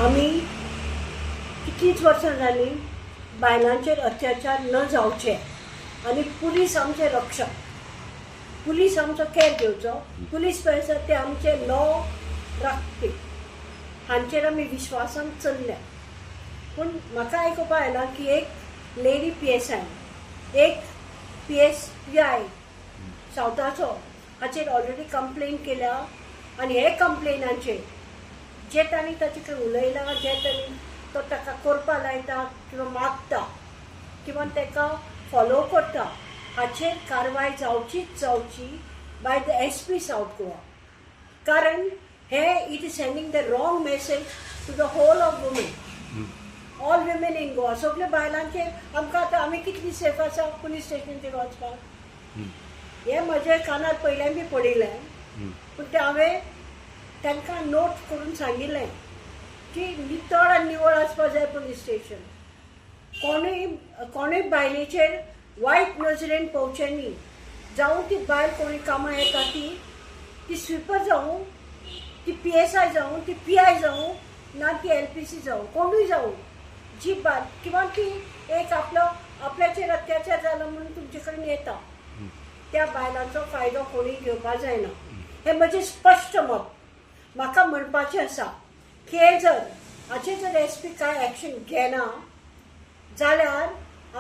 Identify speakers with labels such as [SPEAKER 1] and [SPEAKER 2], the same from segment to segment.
[SPEAKER 1] आम्ही कितलीच वर्सां जाली बायलांचेर अत्याचार न जावचे आणि पुलीस आमचे रक्षक, पुलीस आमचो केअर घेवचो, पुलीस पळय आसा ते आमचे लॉ राखपी, हांचेर आमी विश्वासान चल्ल्या. पूण म्हाका आयकुपाक आयलां की एक लेडी PSI, एक PSI सावथाचो हाचेर ऑलरेडी कंप्लेन केल्या आणि हे कंप्लेनाचेर जे तांणी ताचे कडेन उलयलां, जे तांणी तो ताका करपा लायता किंवा मागता किंवा ताका फॉलो करता हाचेर कारवाय जावचीच जावची by the SP south Goa. कारण हे it is sending the wrong message to the whole of women, all women in Goa. सगळे बायलांचे आमकां आतां आमी कितली सेफ आसा पुलीस स्टेशनाचेर वचपाक. हे म्हजे कानार पयल्यान बी पडिल्लें, पूण ते हांवें तांकां नोट करून सांगिल्लें की नितळ आनी निवळ आसपा जाय पुलीस स्टेशन. कोणूय बायलेचेर वायट नजरेन पळोवचें न्ही. जावं ती बायल कोणी कामां येता ती स्विपर जावं, ती PSI जावं, ती PI जावं, ना ती LPC जावं, कोणूय जावं, जी बायल किंवा ती एक आपल्याचेर अत्याचार जाला म्हणून तुमचे कडेन येता, त्या बायलांचो फायदो कोणी घेवपाक जायना. हें म्हजें स्पश्ट मत. म्हाका म्हणपाचें आसा की हाचेर जर SP कांय एक्शन घेना जाल्यार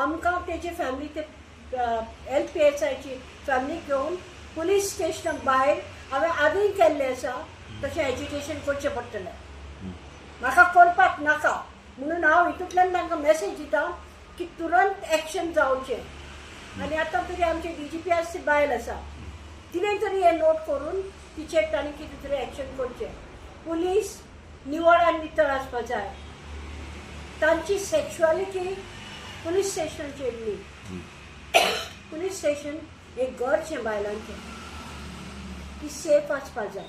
[SPEAKER 1] आमकां तेजे फॅमिली ते LPSIची फॅमिली घेवन पुलीस स्टेशना भायर हांवें आदीं केल्लें आसा तशें एज्युकेशन करचें पडटलें. म्हाका करपाक नाका म्हणून हांव हितूंतल्यान तांकां मेसेज दिता की तुरंत एक्शन जावचें. आनी आतां तरी आमची DGP आसा ती बायल आसा, तिणें तरी हें नोट करून तिचेर तांणी कितें तरी एक्शन करचें. पुलीस निवळ आनी नितळ आसपा जाय. तांची सेक्शुअलिटी पुलीस स्टेशनाचेर न्ही. पुलीस स्टेशन एक घरचें बायलांचें, ती सेफ आसपा जाय.